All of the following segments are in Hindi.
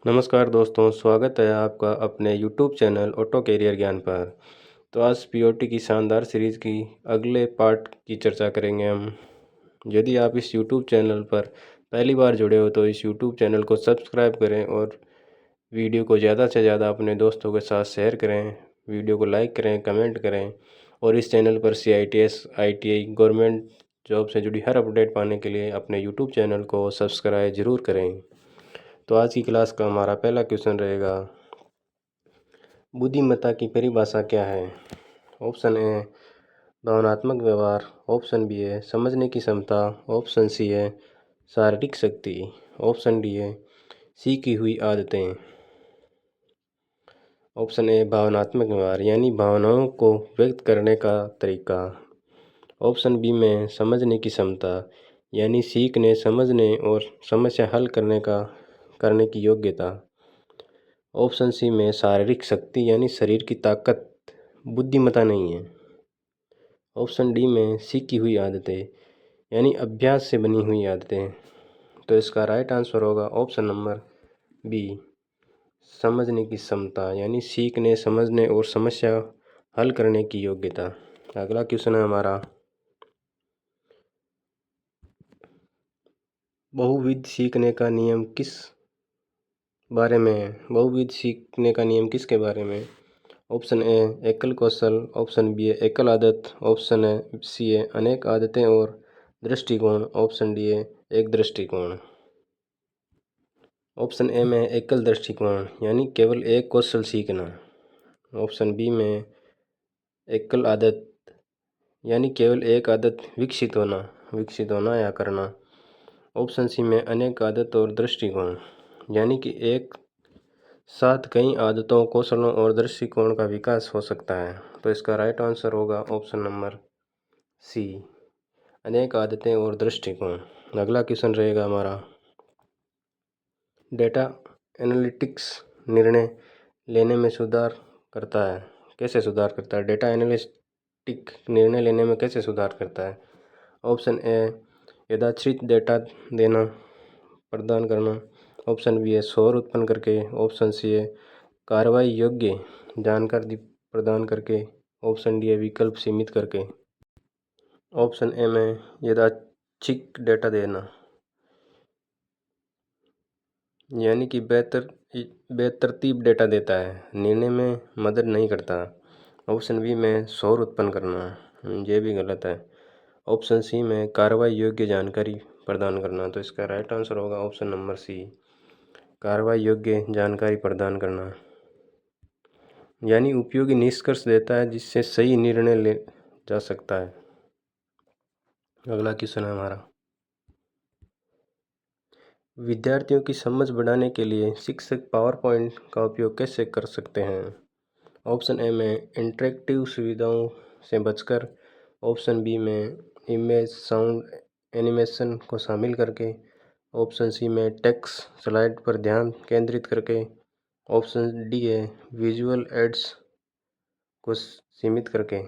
नमस्कार दोस्तों, स्वागत है आपका अपने यूट्यूब चैनल ऑटो कैरियर ज्ञान पर। तो आज पीओटी की शानदार सीरीज़ की अगले पार्ट की चर्चा करेंगे हम। यदि आप इस यूट्यूब चैनल पर पहली बार जुड़े हो तो इस यूट्यूब चैनल को सब्सक्राइब करें और वीडियो को ज़्यादा से ज़्यादा अपने दोस्तों के साथ शेयर करें, वीडियो को लाइक करें, कमेंट करें और इस चैनल पर CITS, ITI, गवर्नमेंट जॉब से जुड़ी हर अपडेट पाने के लिए अपने यूट्यूब चैनल को सब्सक्राइब ज़रूर करें। तो आज की क्लास का हमारा पहला क्वेश्चन रहेगा, बुद्धिमत्ता की परिभाषा क्या है। ऑप्शन ए भावनात्मक व्यवहार, ऑप्शन बी है समझने की क्षमता, ऑप्शन सी है शारीरिक शक्ति, ऑप्शन डी है सीखी हुई आदतें। ऑप्शन ए भावनात्मक व्यवहार यानी भावनाओं को व्यक्त करने का तरीका, ऑप्शन बी में समझने की क्षमता यानी सीखने, समझने और समस्या हल करने की योग्यता, ऑप्शन सी में शारीरिक शक्ति यानी शरीर की ताकत बुद्धिमत्ता नहीं है, ऑप्शन डी में सीखी हुई आदतें यानी अभ्यास से बनी हुई आदतें। तो इसका राइट आंसर होगा ऑप्शन नंबर बी, समझने की क्षमता यानी सीखने, समझने और समस्या हल करने की योग्यता। अगला क्वेश्चन है हमारा, बहुविध सीखने का नियम किस बारे में है। बहुविध सीखने का नियम किसके बारे में? ऑप्शन ए एकल कौशल, ऑप्शन बी है एकल आदत, ऑप्शन है सी है अनेक आदतें और दृष्टिकोण, ऑप्शन डी है एक दृष्टिकोण। ऑप्शन ए में एकल दृष्टिकोण यानी केवल एक कौशल सीखना, ऑप्शन बी में एकल आदत यानी केवल एक आदत विकसित होना या करना, ऑप्शन सी में अनेक आदत और दृष्टिकोण यानी कि एक साथ कई आदतों, कौशलों और दृष्टिकोण का विकास हो सकता है। तो इसका राइट आंसर होगा ऑप्शन नंबर सी, अनेक आदतें और दृष्टिकोण। अगला क्वेश्चन रहेगा हमारा, डेटा एनालिटिक्स निर्णय लेने में सुधार करता है, कैसे सुधार करता है? डेटा एनालिटिक निर्णय लेने में कैसे सुधार करता है? ऑप्शन ए यथाचित डेटा देना प्रदान करना, ऑप्शन बी है शोर उत्पन्न करके, ऑप्शन सी है कार्रवाई योग्य जानकारी प्रदान करके, ऑप्शन डी है विकल्प सीमित करके। ऑप्शन ए में यादृच्छिक डेटा देना यानी कि बेतरतीब डेटा देता है, निर्णय में मदद नहीं करता। ऑप्शन बी में शोर उत्पन्न करना, ये भी गलत है। ऑप्शन सी में कार्रवाई योग्य जानकारी प्रदान करना। तो इसका राइट आंसर होगा ऑप्शन नंबर सी, कार्रवाई योग्य जानकारी प्रदान करना यानी उपयोगी निष्कर्ष देता है जिससे सही निर्णय ले जा सकता है। अगला क्वेश्चन है हमारा, विद्यार्थियों की समझ बढ़ाने के लिए शिक्षक पावर पॉइंट का उपयोग कैसे कर सकते हैं? ऑप्शन ए में इंटरेक्टिव सुविधाओं से बचकर, ऑप्शन बी में इमेज, साउंड, एनिमेशन को शामिल करके, ऑप्शन सी में टेक्स्ट स्लाइड पर ध्यान केंद्रित करके, ऑप्शन डी है विजुअल एड्स को सीमित करके।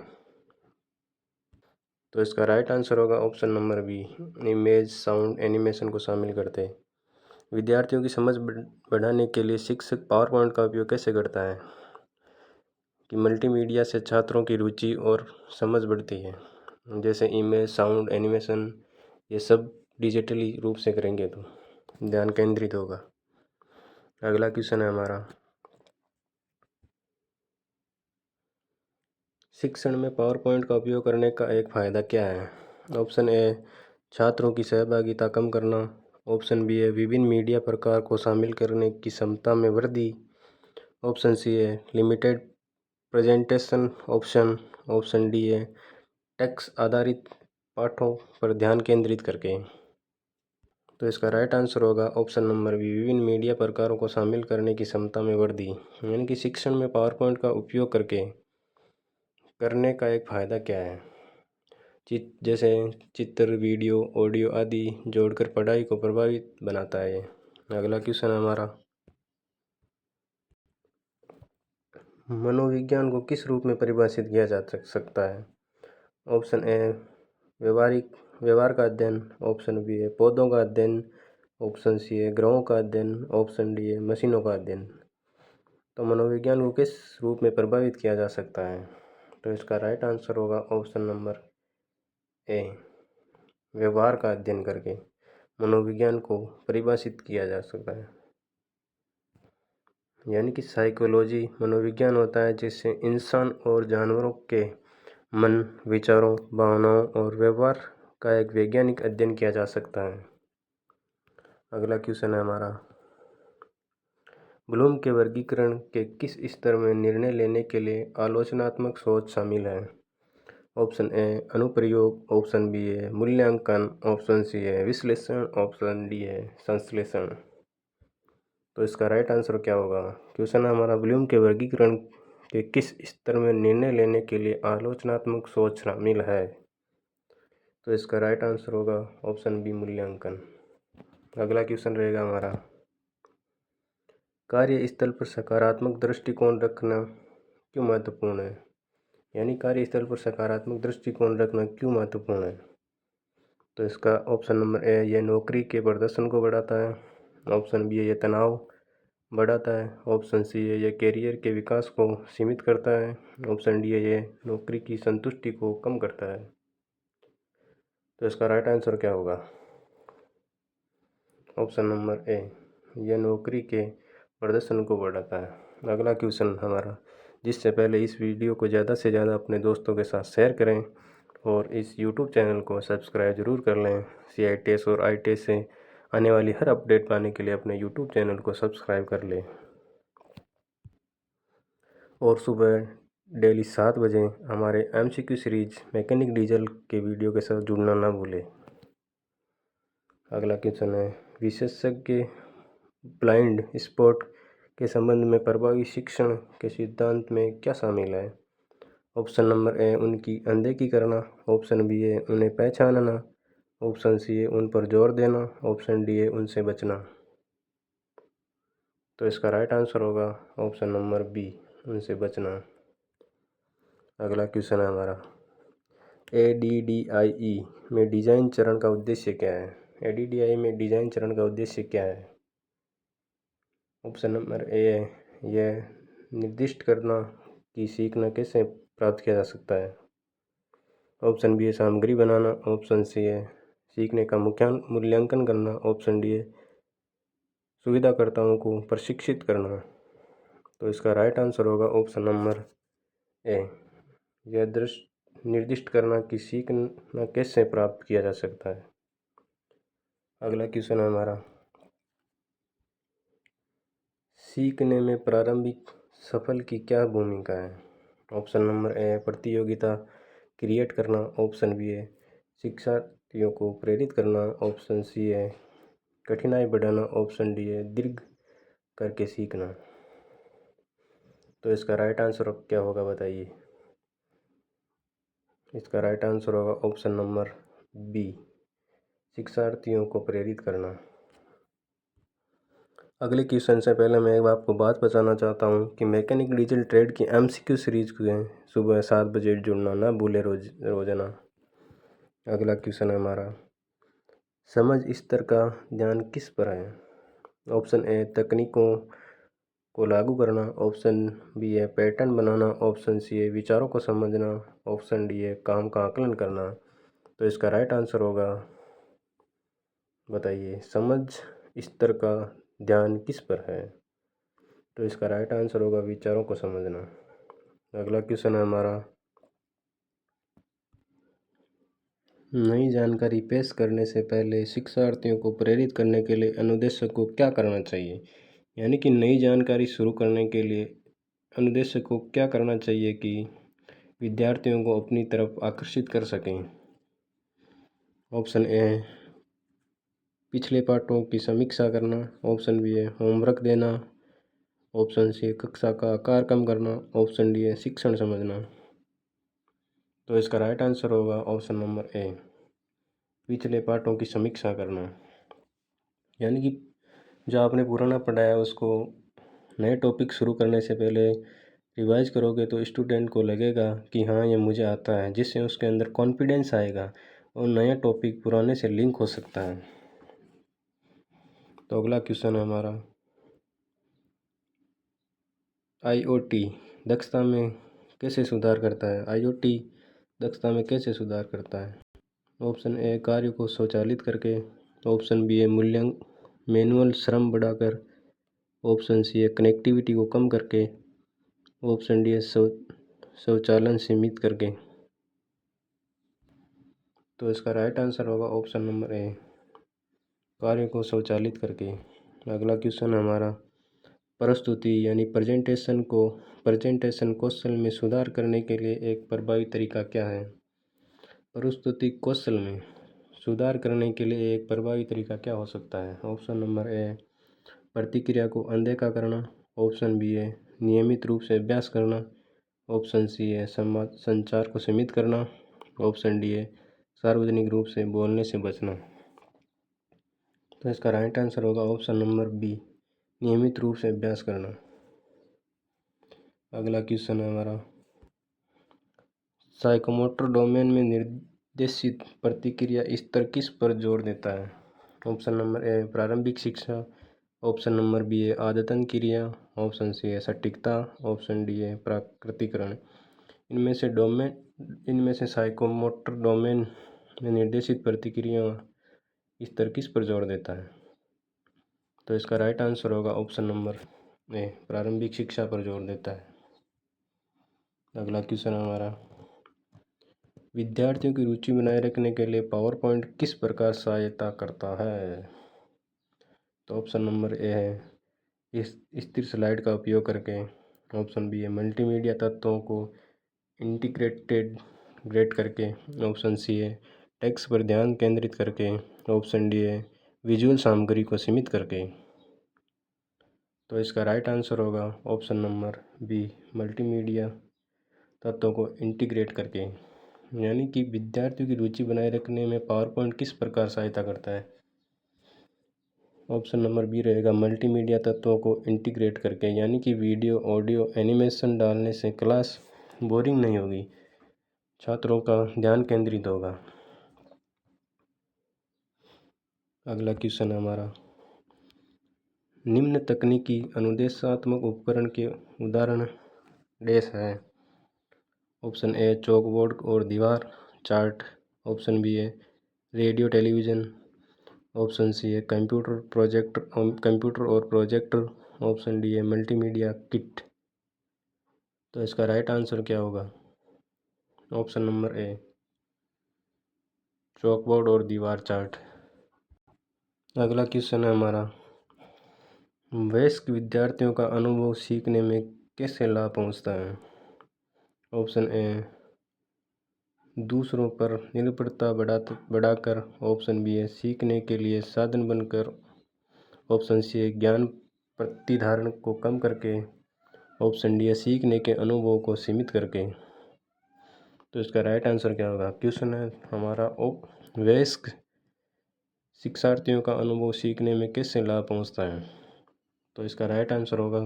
तो इसका राइट आंसर होगा option number B, image, sound, animation को शामिल करते। विद्यार्थियों की समझ बढ़ाने के लिए शिक्षक पावर पॉइंट का उपयोग कैसे करता है कि मल्टीमीडिया से छात्रों की रुचि और समझ बढ़ती है, जैसे इमेज, साउंड, एनिमेशन ये सब डिजिटली रूप से करेंगे तो ध्यान केंद्रित होगा। अगला क्वेश्चन है हमारा, शिक्षण में पावर पॉइंट का उपयोग करने का एक फ़ायदा क्या है? ऑप्शन ए छात्रों की सहभागिता कम करना, ऑप्शन बी है विभिन्न मीडिया प्रकार को शामिल करने की क्षमता में वृद्धि, ऑप्शन सी है limited presentation option, option D है टेक्स्ट आधारित पाठों पर ध्यान केंद्रित करके। तो इसका राइट आंसर होगा ऑप्शन नंबर बी, विभिन्न मीडिया प्रकारों को शामिल करने की क्षमता में वृद्धि यानी कि शिक्षण में पावर पॉइंट का उपयोग करने का एक फ़ायदा क्या है? जैसे चित्र, वीडियो, ऑडियो आदि जोड़कर पढ़ाई को प्रभावित बनाता है। अगला क्वेश्चन है हमारा, मनोविज्ञान को किस रूप में परिभाषित किया जा सकता है? ऑप्शन ए व्यवहार का अध्ययन, ऑप्शन बी है पौधों का अध्ययन, ऑप्शन सी है ग्रहों का अध्ययन, ऑप्शन डी है मशीनों का अध्ययन। तो मनोविज्ञान को किस रूप में प्रभावित किया जा सकता है? तो इसका राइट आंसर होगा ऑप्शन नंबर ए, व्यवहार का अध्ययन करके मनोविज्ञान को परिभाषित किया जा सकता है। यानी कि साइकोलॉजी मनोविज्ञान होता है जिससे इंसान और जानवरों के मन, विचारों, भावनाओं और व्यवहार का एक वैज्ञानिक अध्ययन किया जा सकता है। अगला क्वेश्चन है हमारा, ब्लूम के वर्गीकरण के किस स्तर में निर्णय लेने के लिए आलोचनात्मक सोच शामिल है? ऑप्शन ए अनुप्रयोग, ऑप्शन बी है मूल्यांकन, ऑप्शन सी है विश्लेषण, ऑप्शन डी है संश्लेषण। तो इसका राइट आंसर क्या होगा? क्वेश्चन है हमारा, ब्लूम के वर्गीकरण के किस स्तर में निर्णय लेने के लिए आलोचनात्मक सोच शामिल है? तो इसका राइट आंसर होगा ऑप्शन बी मूल्यांकन। अगला क्वेश्चन रहेगा हमारा, कार्यस्थल पर सकारात्मक दृष्टिकोण रखना क्यों महत्वपूर्ण है? यानी कार्यस्थल पर सकारात्मक दृष्टिकोण रखना क्यों महत्वपूर्ण है? तो इसका ऑप्शन नंबर ए, यह नौकरी के प्रदर्शन को बढ़ाता है, ऑप्शन बी है यह तनाव बढ़ाता है, ऑप्शन सी है यह कैरियर के विकास को सीमित करता है, ऑप्शन डी है यह नौकरी की संतुष्टि को कम करता है। तो इसका राइट आंसर क्या होगा? ऑप्शन नंबर ए, यह नौकरी के प्रदर्शन को बढ़ाता है। अगला क्वेश्चन हमारा, जिससे पहले इस वीडियो को ज़्यादा से ज़्यादा अपने दोस्तों के साथ शेयर करें और इस यूट्यूब चैनल को सब्सक्राइब ज़रूर कर लें। CITS और ITS से आने वाली हर अपडेट पाने के लिए अपने यूट्यूब चैनल को सब्सक्राइब कर लें और सुबह डेली 7 बजे हमारे MCQ सीरीज मैकेनिक डीजल के वीडियो के साथ जुड़ना ना भूलें। अगला क्वेश्चन है, विशेषज्ञ ब्लाइंड स्पॉट के संबंध में प्रभावी शिक्षण के सिद्धांत में क्या शामिल है? ऑप्शन नंबर ए, उनकी अनदेखी करना, ऑप्शन बी है उन्हें पहचानना, ऑप्शन सी है उन पर जोर देना, ऑप्शन डी है उनसे बचना। तो इसका राइट आंसर होगा ऑप्शन नंबर बी, उनसे बचना। अगला क्वेश्चन है हमारा, ADDIE में डिज़ाइन चरण का उद्देश्य क्या है? ADDIE में डिज़ाइन चरण का उद्देश्य क्या है? ऑप्शन नंबर ए है यह निर्दिष्ट करना कि सीखना कैसे प्राप्त किया जा सकता है, ऑप्शन बी है सामग्री बनाना, ऑप्शन सी है सीखने का मूल्यांकन करना, ऑप्शन डी है सुविधाकर्ताओं को प्रशिक्षित करना। तो इसका राइट आंसर होगा ऑप्शन नंबर ए, यह निर्दिष्ट करना कि सीखना कैसे प्राप्त किया जा सकता है। अगला क्वेश्चन है हमारा, सीखने में प्रारंभिक सफल की क्या भूमिका है? ऑप्शन नंबर ए, प्रतियोगिता क्रिएट करना, ऑप्शन बी है शिक्षार्थियों को प्रेरित करना, ऑप्शन सी है कठिनाई बढ़ाना, ऑप्शन डी है दीर्घ करके सीखना। तो इसका राइट आंसर क्या होगा बताइए? इसका राइट आंसर होगा ऑप्शन नंबर बी, शिक्षार्थियों को प्रेरित करना। अगले क्वेश्चन से पहले मैं एक आपको बात बताना चाहता हूँ कि मैकेनिक डीजल ट्रेड की MCQ सीरीज को सुबह 7 बजे जुड़ना ना भूले रोजाना। अगला क्वेश्चन है हमारा, समझ स्तर का ध्यान किस पर है? ऑप्शन ए, तकनीकों को लागू करना, ऑप्शन बी है पैटर्न बनाना, ऑप्शन सी है विचारों को समझना, ऑप्शन डी है काम का आकलन करना। तो इसका राइट आंसर होगा बताइए, समझ स्तर का ध्यान किस पर है? तो इसका राइट आंसर होगा विचारों को समझना। अगला क्वेश्चन है हमारा, नई जानकारी पेश करने से पहले शिक्षार्थियों को प्रेरित करने के लिए अनुदेशक को क्या करना चाहिए? यानी कि नई जानकारी शुरू करने के लिए अनुदेशक को क्या करना चाहिए कि विद्यार्थियों को अपनी तरफ आकर्षित कर सकें? ऑप्शन ए, पिछले पाठों की समीक्षा करना, ऑप्शन बी है होमवर्क देना, ऑप्शन सी कक्षा का आकार कम करना, ऑप्शन डी है शिक्षण समझना। तो इसका राइट आंसर होगा ऑप्शन नंबर ए, पिछले पाठों की समीक्षा करना। यानी कि जो आपने पुराना पढ़ाया उसको नए टॉपिक शुरू करने से पहले रिवाइज करोगे तो स्टूडेंट को लगेगा कि हाँ ये मुझे आता है, जिससे उसके अंदर कॉन्फिडेंस आएगा और नया टॉपिक पुराने से लिंक हो सकता है। तो अगला क्वेश्चन है हमारा, IoT दक्षता में कैसे सुधार करता है? IoT दक्षता में कैसे सुधार करता है? ऑप्शन ए कार्य को स्वचालित करके, ऑप्शन बी है मैनुअल श्रम बढ़ाकर, ऑप्शन सी है कनेक्टिविटी को कम करके, ऑप्शन डी है स्वचालन सीमित करके। तो इसका राइट आंसर होगा ऑप्शन नंबर ए, कार्य को स्वचालित करके। अगला क्वेश्चन है हमारा, प्रस्तुति यानी प्रेजेंटेशन कौशल में सुधार करने के लिए एक प्रभावी तरीका क्या है? प्रस्तुति कौशल में सुधार करने के लिए एक प्रभावी तरीका क्या हो सकता है? ऑप्शन नंबर ए, प्रतिक्रिया को अनदेखा करना, ऑप्शन बी है नियमित रूप से अभ्यास करना, ऑप्शन सी है संचार को सीमित करना, ऑप्शन डी है सार्वजनिक रूप से बोलने से बचना। तो इसका राइट आंसर होगा ऑप्शन नंबर बी, नियमित रूप से अभ्यास करना। अगला क्वेश्चन है हमारा, साइकोमोटर डोमेन में निर्देशित प्रतिक्रिया स्तर किस पर जोर देता है? ऑप्शन नंबर ए, प्रारंभिक शिक्षा, ऑप्शन नंबर बी है आदतन क्रिया, ऑप्शन सी है सटीकता, ऑप्शन डी है प्राकृतिकरण। इनमें से साइकोमोटर डोमेन में निर्देशित प्रतिक्रिया स्तर किस पर जोर देता है? तो इसका राइट आंसर होगा ऑप्शन नंबर ए, प्रारंभिक शिक्षा पर जोर देता है। अगला क्वेश्चन हमारा, विद्यार्थियों की रुचि बनाए रखने के लिए पावर पॉइंट किस प्रकार सहायता करता है? तो ऑप्शन नंबर ए है इस स्थिर स्लाइड का उपयोग करके, ऑप्शन बी है मल्टीमीडिया तत्वों को इंटीग्रेट करके, ऑप्शन सी है टेक्स्ट पर ध्यान केंद्रित करके, ऑप्शन डी है विजुअल सामग्री को सीमित करके। तो इसका राइट आंसर होगा ऑप्शन नंबर बी, मल्टीमीडिया तत्वों को इंटीग्रेट करके। यानी कि विद्यार्थियों की रुचि बनाए रखने में पावर पॉइंट किस प्रकार सहायता करता है? ऑप्शन नंबर बी रहेगा मल्टीमीडिया तत्वों को इंटीग्रेट करके, यानी कि वीडियो, ऑडियो, एनिमेशन डालने से क्लास बोरिंग नहीं होगी, छात्रों का ध्यान केंद्रित होगा। अगला क्वेश्चन है हमारा, निम्न तकनीकी अनुदेशात्मक उपकरण के उदाहरण डैश है। ऑप्शन ए चौक बोर्ड और दीवार चार्ट, ऑप्शन बी है रेडियो टेलीविज़न, ऑप्शन सी है कंप्यूटर और प्रोजेक्टर, ऑप्शन डी है मल्टीमीडिया किट। तो इसका राइट आंसर क्या होगा? Option number A, Chowk board और दीवार चार्ट। अगला क्वेश्चन है हमारा, वयस्क विद्यार्थियों का अनुभव सीखने में कैसे लाभ पहुंचता है? ऑप्शन ए, दूसरों पर निर्भरता बढ़ाकर, ऑप्शन बी है सीखने के लिए साधन बनकर, ऑप्शन सी है ज्ञान प्रतिधारण को कम करके, ऑप्शन डी है सीखने के अनुभव को सीमित करके। तो इसका राइट आंसर क्या होगा? क्वेश्चन है हमारा, वयस्क शिक्षार्थियों का अनुभव सीखने में कैसे लाभ पहुंचता है? तो इसका राइट आंसर होगा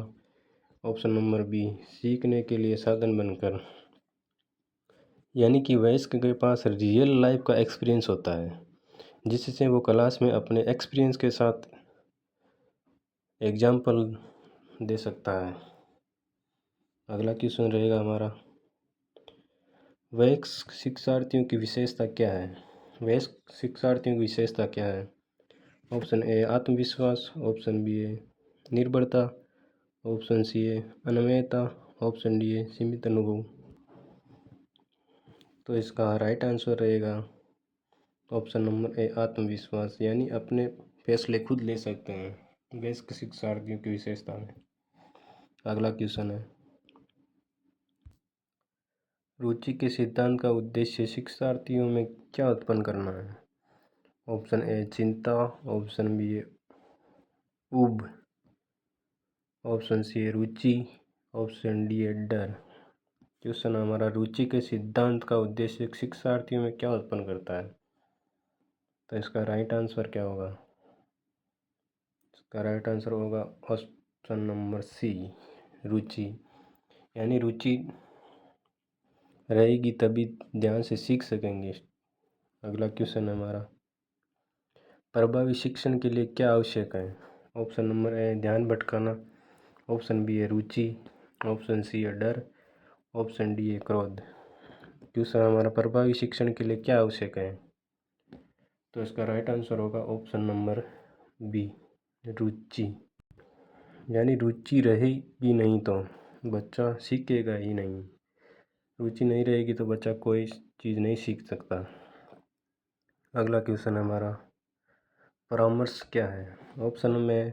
ऑप्शन नंबर बी, सीखने के लिए साधन बनकर। यानी कि वयस्क के पास रियल लाइफ का एक्सपीरियंस होता है, जिससे वो क्लास में अपने एक्सपीरियंस के साथ एग्जाम्पल दे सकता है। अगला क्वेश्चन रहेगा हमारा, वयस्क शिक्षार्थियों की विशेषता क्या है? वयस्क शिक्षार्थियों की विशेषता क्या है? ऑप्शन ए आत्मविश्वास, ऑप्शन बी है निर्भरता, ऑप्शन सी है अनम्यता, ऑप्शन डी है सीमित अनुभव। तो इसका राइट आंसर रहेगा ऑप्शन नंबर ए, आत्मविश्वास, यानी अपने फैसले खुद ले सकते हैं वयस्क शिक्षार्थियों की विशेषता में। अगला क्वेश्चन है, रुचि के सिद्धांत का उद्देश्य शिक्षार्थियों में क्या उत्पन्न करना है? ऑप्शन ए चिंता, ऑप्शन बी है ऊब, ऑप्शन सी है रुचि, ऑप्शन डी है डर। क्वेश्चन हमारा, रुचि के सिद्धांत का उद्देश्य शिक्षार्थियों में क्या उत्पन्न करता है? तो इसका राइट आंसर क्या होगा? इसका राइट आंसर होगा ऑप्शन नंबर सी, रुचि। यानी रुचि रहेगी तभी ध्यान से सीख सकेंगे। अगला क्वेश्चन है हमारा, प्रभावी शिक्षण के लिए क्या आवश्यक है? ऑप्शन नंबर ए ध्यान भटकाना, ऑप्शन बी है रुचि, ऑप्शन सी है डर, ऑप्शन डी है क्रोध। क्वेश्चन हमारा प्रभावी शिक्षण के लिए क्या आवश्यक है? तो इसका राइट आंसर होगा ऑप्शन नंबर बी रुचि। यानी रुचि रहेगी नहीं तो बच्चा सीखेगा ही नहीं। रुचि नहीं रहेगी तो बच्चा कोई चीज़ नहीं सीख सकता। अगला क्वेश्चन हमारा परामर्श क्या है? ऑप्शन में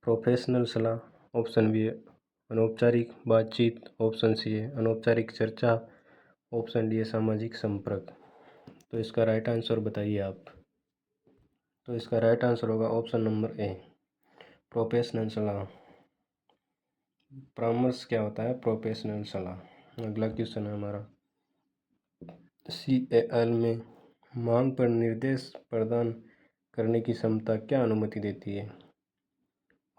प्रोफेशनल सलाह, ऑप्शन बी अनौपचारिक बातचीत, ऑप्शन सी है अनौपचारिक चर्चा, ऑप्शन डी है सामाजिक संपर्क। तो इसका राइट आंसर बताइए आप। तो इसका राइट आंसर होगा ऑप्शन नंबर ए प्रोफेशनल सलाह। परामर्श क्या होता है? प्रोफेशनल सलाह। अगला क्वेश्चन है हमारा CAL में मांग पर निर्देश प्रदान करने की क्षमता क्या अनुमति देती है?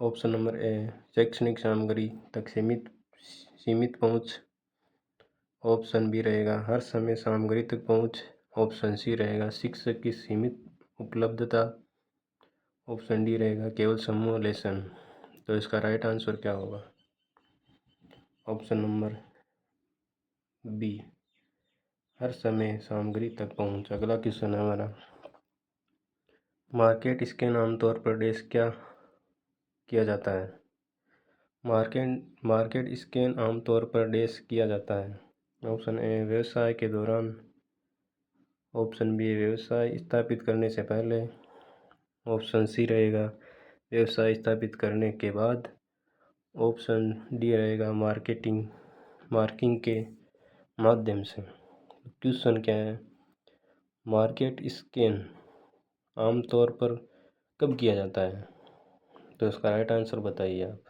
ऑप्शन नंबर ए शैक्षणिक सामग्री तक सीमित पहुंच, ऑप्शन बी रहेगा हर समय सामग्री तक पहुंच, ऑप्शन सी रहेगा शिक्षक की सीमित उपलब्धता, ऑप्शन डी रहेगा केवल समूह लेसन। तो इसका राइट आंसर क्या होगा? ऑप्शन नंबर बी हर समय सामग्री तक पहुंच। अगला क्वेश्चन है हमारा मार्केट स्कैन आमतौर पर क्या किया जाता है? मार्केट स्कैन आमतौर पर किया जाता है। ऑप्शन ए व्यवसाय के दौरान, ऑप्शन बी व्यवसाय स्थापित करने से पहले, ऑप्शन सी रहेगा व्यवसाय स्थापित करने के बाद, ऑप्शन डी रहेगा मार्किंग के माध्यम से। क्वेश्चन क्या है? मार्केट स्कैन आमतौर पर कब किया जाता है? तो इसका राइट आंसर बताइए आप।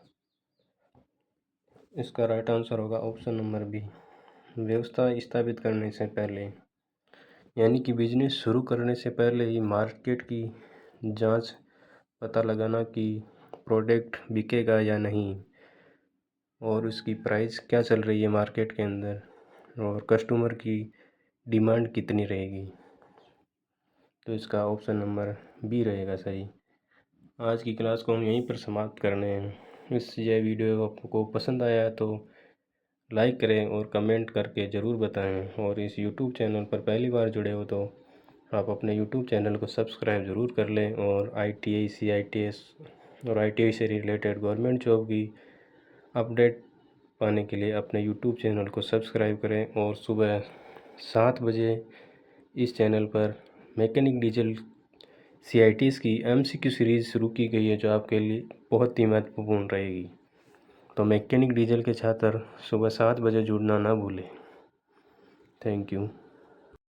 इसका राइट आंसर होगा ऑप्शन नंबर बी व्यवसाय स्थापित करने से पहले। यानी कि बिजनेस शुरू करने से पहले ही मार्केट की जांच पता लगाना कि प्रोडक्ट बिकेगा या नहीं, और उसकी प्राइस क्या चल रही है मार्केट के अंदर, और कस्टमर की डिमांड कितनी रहेगी। तो इसका ऑप्शन नंबर बी रहेगा सही। आज की क्लास को हम यहीं पर समाप्त करने हैं। यह वीडियो आपको पसंद आया तो लाइक करें और कमेंट करके ज़रूर बताएं, और इस यूट्यूब चैनल पर पहली बार जुड़े हो तो आप अपने यूट्यूब चैनल को सब्सक्राइब ज़रूर कर लें, और ITI CITS और ITI से रिलेटेड गवर्नमेंट जॉब की अपडेट पाने के लिए अपने यूट्यूब चैनल को सब्सक्राइब करें। और सुबह 7 बजे इस चैनल पर मैकेनिक डीजल CITS की MCQ सीरीज़ शुरू की गई है, जो आपके लिए बहुत ही महत्वपूर्ण रहेगी। तो मैकेनिक डीजल के छात्र सुबह 7 बजे जुड़ना ना भूलें। Thank you.